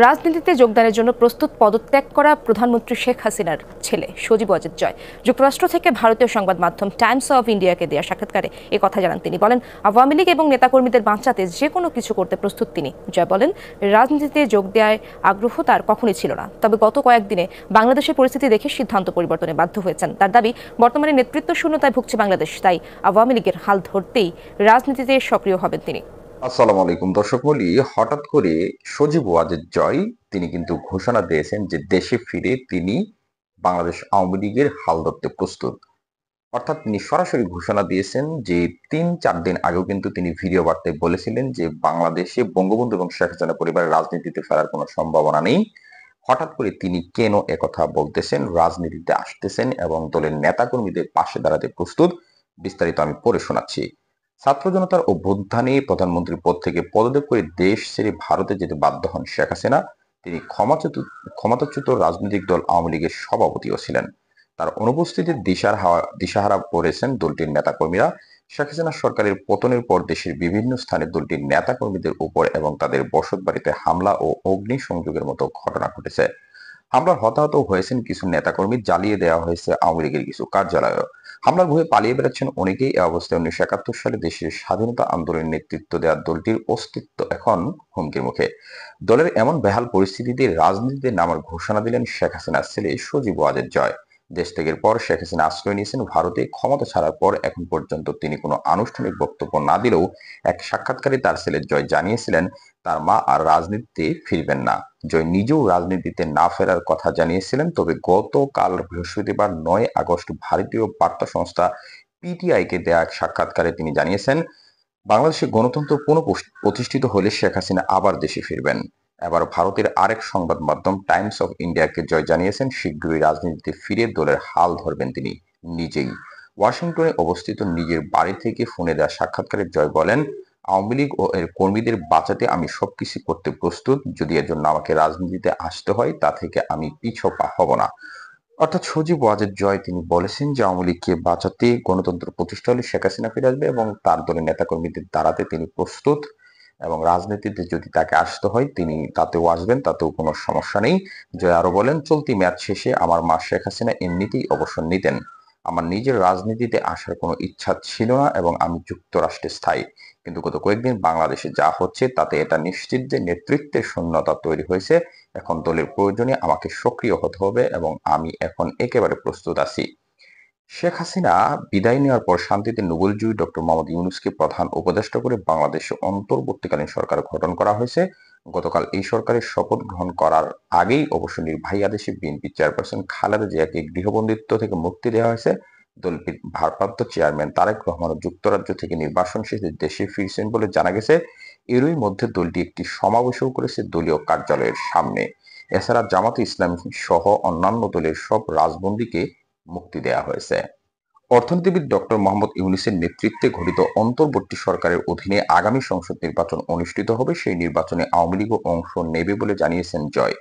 রাজনীতিতে যোগদানের জন্য প্রস্তুত পদত্যাগ করা প্রধানমন্ত্রী শেখ হাসিনার ছেলে সজীব ওয়াজেদ জয় যুক্তরাষ্ট্র থেকে ভারতীয় সংবাদ মাধ্যম টাইমস অফ ইন্ডিয়াকে দেওয়া সাক্ষাৎকারে এ কথা জানান। তিনি বলেন, আওয়ামী লীগ এবং নেতাকর্মীদের বাঁচাতে যে কোনো কিছু করতে প্রস্তুত তিনি। জয় বলেন, রাজনীতিতে যোগ দেওয়ার আগ্রহ তার কখনোই ছিল না, তবে গত কয়েকদিনে বাংলাদেশের পরিস্থিতি দেখে সিদ্ধান্ত পরিবর্তনে বাধ্য হয়েছেন। তার দাবি, বর্তমানে নেতৃত্ব শূন্যতায় ভুগছে বাংলাদেশ, তাই আওয়ামী লীগের হাল ধরতেই রাজনীতিতে সক্রিয় হবেন তিনি। আসসালামু আলাইকুম দর্শক মণ্ডলী, হঠাৎ করে সজীব ওয়াজেদ জয় তিনি কিন্তু ঘোষণা দিয়েছেন যে দেশে ফিরে তিনি বাংলাদেশ আওয়ামী লীগের হাল ধরতে প্রস্তুত। অর্থাৎ তিনি সরাসরি ঘোষণা দিয়েছেন যে ৩-৪ দিন আগেও কিন্তু তিনি ভিডিও বার্তায় বলেছিলেন যে বাংলাদেশে বঙ্গবন্ধু এবং শেখ হাসিনা পরিবারের রাজনীতিতে ফেরার কোনো সম্ভাবনা নেই। হঠাৎ করে তিনি কেন একথা বলতেছেন, রাজনীতিতে আসতেছেন এবং দলের নেতাকর্মীদের পাশে দাঁড়াতে প্রস্তুত, বিস্তারিত আমি পড়ে শোনাচ্ছি। ছাত্র জনতার অভ্যুত্থানে প্রধানমন্ত্রীর পদ থেকে পদত্যাগ করে দেশ ছেড়ে ভারতে যেতে বাধ্য হন শেখ হাসিনা। তিনি ক্ষমতাচ্যুত রাজনৈতিক দল আওয়ামী লীগের সভাপতিও ছিলেন। তার অনুপস্থিতিতে দিশাহারা পড়েছেন দলটির নেতাকর্মীরা। শেখ হাসিনা সরকারের পতনের পর দেশের বিভিন্ন স্থানে দলটির নেতাকর্মীদের উপর এবং তাদের বসতবাড়িতে হামলা ও অগ্নিসংযোগের মতো ঘটনা ঘটেছে। হামলার হতাহত হয়েছেন কিছু নেতাকর্মী, জ্বালিয়ে দেওয়া হয়েছে আওয়ামী লীগের কিছু কার্যালয়ও। হামলার ভয়ে পালিয়ে বেড়াচ্ছেন অনেকেই। এই অবস্থায় 1971 সালে দেশের স্বাধীনতা আন্দোলনের নেতৃত্ব দেওয়া দলটির অস্তিত্ব এখন হুমকির মুখে। দলের এমন বেহাল পরিস্থিতিতে রাজনীতিতে নামার ঘোষণা দিলেন শেখ হাসিনার ছেলে সজীব ওয়াজেদ জয়। দেশ ত্যাগের পর শেখ হাসিনা আশ্রয় নিয়েছেন ভারতে। ক্ষমতা ছাড়ার পর এখন পর্যন্ত তিনি কোনো আনুষ্ঠানিক বক্তব্য না দিলেও এক সাক্ষাৎকারে তার ছেলে জয় জানিয়েছিলেন তার মা আর রাজনীতিতে ফিরবেন না। জয় নিজেও রাজনীতিতে না ফেরার কথা জানিয়েছিলেন। তবে গতকাল বৃহস্পতিবার 9 আগস্ট ভারতীয় বার্তা সংস্থা পিটিআইকে দেয়া এক সাক্ষাৎকারে তিনি জানিয়েছেন, বাংলাদেশে গণতন্ত্র পুনঃপ্রতিষ্ঠিত হলে শেখ হাসিনা আবার দেশে ফিরবেন। এবার ভারতের আরেক সংবাদ মাধ্যম টাইমস অফ ইন্ডিয়াকে জয় জানিয়েছেন শীঘ্রই রাজনীতিতে ফিরে দলের হাল ধরবেন তিনি নিজেই। ওয়াশিংটনে অবস্থিত নিজের বাড়ি থেকে ফোনে দেওয়া সাক্ষাৎকারে জয় বলেন, আওয়ামী লীগ ও এর কর্মীদের বাঁচাতে আমি সবকিছু করতে প্রস্তুত। যদি এর জন্য আমাকে রাজনীতিতে আসতে হয়, তা থেকে আমি পিছপা হব না। অর্থাৎ সজীব ওয়াজেদ জয় তিনি বলেছেন যে আওয়ামী লীগকে বাঁচাতে, গণতন্ত্র প্রতিষ্ঠা হলে শেখ হাসিনা ফিরে আসবে এবং তার দলের নেতাকর্মীদের দাঁড়াতে তিনি প্রস্তুত, এবং রাজনীতিতে যদি তাকে আসতে হয় তিনি তাতেও আসবেন, তাতেও কোনো সমস্যা নেই। জয় আরো বলেন, চলতি ম্যাচ শেষে আমার মা শেখ হাসিনা এমনিতেই অবসর নিতেন। আমার নিজের রাজনীতিতে আসার কোনো ইচ্ছা ছিল না এবং আমি যুক্তরাষ্ট্রে স্থায়ী। কিন্তু গত কয়েকদিন বাংলাদেশে যা হচ্ছে তাতে এটা নিশ্চিত যে নেতৃত্বের শূন্যতা তৈরি হয়েছে। এখন দলের প্রয়োজনে আমাকে সক্রিয় হতে হবে এবং আমি এখন একেবারে প্রস্তুত আছি। শেখ হাসিনা বিদায় নেওয়ার পর শান্তিতে নোবেলজয়ী ডক্টর মোহাম্মদ ইউনূসকে প্রধান উপদেষ্টা করে বাংলাদেশে অন্তর্বর্তীকালীন সরকার গঠন করা হয়েছে। গতকাল এই সরকারের শপথ গ্রহণ করার আগেই অবশ্য নির্বাহী আদেশে বিএনপি চেয়ারপারসন খালেদা জিয়াকে গৃহবন্দিত্ব থেকে মুক্তি দেওয়া হয়েছে। দলটির ভারপ্রাপ্ত চেয়ারম্যান তারেক রহমান যুক্তরাজ্য থেকে নির্বাসন শেষে দেশে ফিরছেন বলে জানা গেছে। এরই মধ্যে দলটি একটি সমাবেশও করেছে দলীয় কার্যালয়ের সামনে। এছাড়া জামাতে ইসলামী সহ অন্যান্য দলের সব রাজবন্দীকে মুক্তি দেওয়া হয়েছে। অর্থনীতিবিদ ডক্টর মোহাম্মদ ইউনূসের নেতৃত্বে গঠিত অন্তর্বর্তী সরকারের অধীনে আগামী সংসদ নির্বাচন অনুষ্ঠিত হবে। সেই নির্বাচনে আওয়ামী লীগও অংশ নেবে বলে জানিয়েছেন জয়।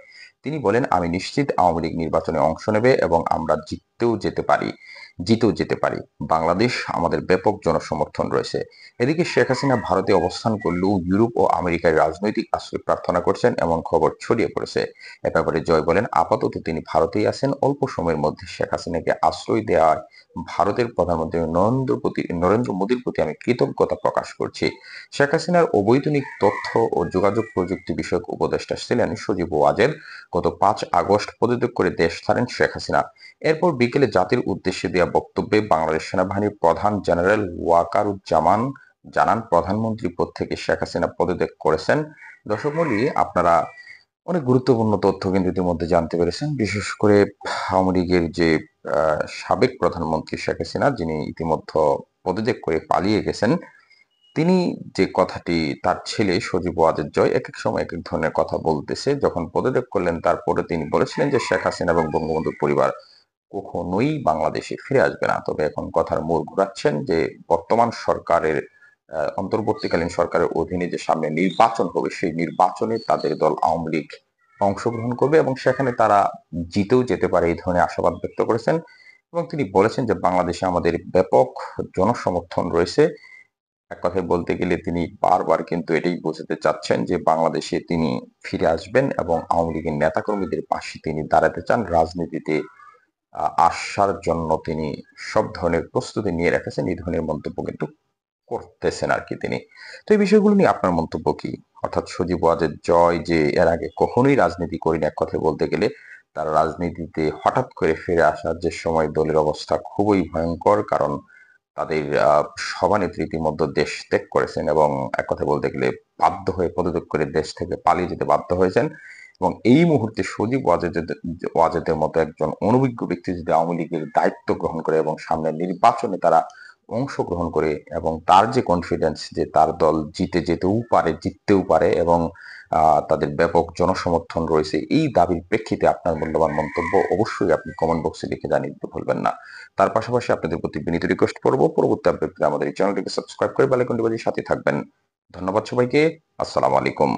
তিনি বলেন, আমি নিশ্চিত আওয়ামী লীগ নির্বাচনে অংশ নেবে এবং আমরা জিতেও যেতে পারি। বাংলাদেশ আমাদের ব্যাপক জনসমর্থন রয়েছে। এদিকে শেখ হাসিনা ভারতে অবস্থান করলেও ইউরোপ ও আমেরিকায় রাজনৈতিক আশ্রয় প্রার্থনা করছেন এমন খবর ছড়িয়ে পড়েছে। এ ব্যাপারে জয় বলেন, আপাতত তিনি ভারতেই আছেন। অল্প সময়ের মধ্যে শেখ হাসিনাকে আশ্রয় দেওয়ায় ভারতের প্রধানমন্ত্রী নরেন্দ্র মোদীর প্রতি আমি কৃতজ্ঞতা প্রকাশ করছি। শেখ হাসিনার অবৈতনিক তথ্য ও যোগাযোগ প্রযুক্তি বিষয়ক উপদেষ্টা ছিলেন সজীব ওয়াজেদ। গত 5 আগস্ট পদত্যাগ করে দেশ ছাড়েন শেখ হাসিনা। এরপর বিকেলে জাতির উদ্দেশ্যে দেওয়া বক্তব্যে বাংলাদেশ সেনাবাহিনীর প্রধান জেনারেল ওয়াকারুজ্জামান জানান, প্রধানমন্ত্রী পদ থেকে শেখ হাসিনা পদত্যাগ করেছেন। দর্শক মণ্ডলী, আপনারা অনেক গুরুত্বপূর্ণ তথ্য কিন্তু ইতিমধ্যে জানতে পেরেছেন। বিশেষ করে আওয়ামী লীগের যে সাবেক প্রধানমন্ত্রী শেখ হাসিনা, যিনি ইতিমধ্যে পদত্যাগ করে পালিয়ে গেছেন, তিনি যে কথাটি তার ছেলে সজীব ওয়াজেদ জয় এক এক সময় এক এক ধরনের কথা বলতেছে। যখন পদত্যাগ করলেন তারপরে তিনি বলেছিলেন যে শেখ হাসিনা এবং বঙ্গবন্ধুর পরিবার কখনোই বাংলাদেশে ফিরে আসবে না। তবে এখন কথার মোড় ঘুরাচ্ছেন যে বর্তমান সরকারের অন্তর্বর্তীকালীন সরকারের অধীনে যে সামনে নির্বাচন হবে, সেই নির্বাচনে তাদের দল আওয়ামী লীগ অংশগ্রহণ করবে এবং সেখানে তারা জিতেও যেতে পারে, এই ধরনের আশাবাদ ব্যক্ত করেছেন। এবং তিনি বলেছেন যে বাংলাদেশে আমাদের ব্যাপক জনসমর্থন রয়েছে। এক কথায় বলতে গেলে তিনি বারবার কিন্তু এটাই বোঝাতে চাচ্ছেন যে বাংলাদেশে তিনি ফিরে আসবেন এবং আওয়ামী লীগের নেতাকর্মীদের পাশে তিনি দাঁড়াতে চান। রাজনীতিতে আসার জন্য তিনি সব ধরনের প্রস্তুতি নিয়ে রেখেছেন। এই ধরনের মন্তব্য কিন্তু করতেছেন আর কি তিনি। তো এই বিষয়গুলো নিয়ে আপনার মন্তব্য কি? অর্থাৎ সজীব ওয়াজেদ জয় যে এর আগে কখনোই রাজনীতি করেনি, এক কথায় বলতে গেলে তার রাজনীতিতে হঠাৎ করে ফিরে আসার যে সময় দলের অবস্থা খুবই ভয়ঙ্কর, কারণ তাদের সভানেত্রী ইতিমধ্যে দেশ ত্যাগ করেছেন এবং এক কথা বলতে গেলে বাধ্য হয়ে পদত্যাগ করে দেশ থেকে পালিয়ে যেতে বাধ্য হয়েছেন। এবং এই মুহূর্তে সজীব ওয়াজেদের মতো একজন অনভিজ্ঞ ব্যক্তি যদি আওয়ামী লীগের দায়িত্ব গ্রহণ করে এবং সামনের নির্বাচনে তারা অংশগ্রহণ করে এবং তার যে কনফিডেন্স যে তার দল জিততেও পারে এবং তাদের ব্যাপক জনসমর্থন রয়েছে, এই দাবির প্রেক্ষিতে আপনার মূল্যবান মন্তব্য অবশ্যই আপনি কমেন্ট বক্সে লিখে জানিয়ে দিতে ভুলবেন না। তার পাশাপাশি আপনাদের প্রতি বিনীত রিকোয়েস্ট করবো পরবর্তী আপডেট পেতে আমাদের এই চ্যানেলটিকে সাবস্ক্রাইব করে বেল আইকনটি বাজিয়ে সাথে থাকবেন। ধন্যবাদ সবাইকে। আসসালামু আলাইকুম।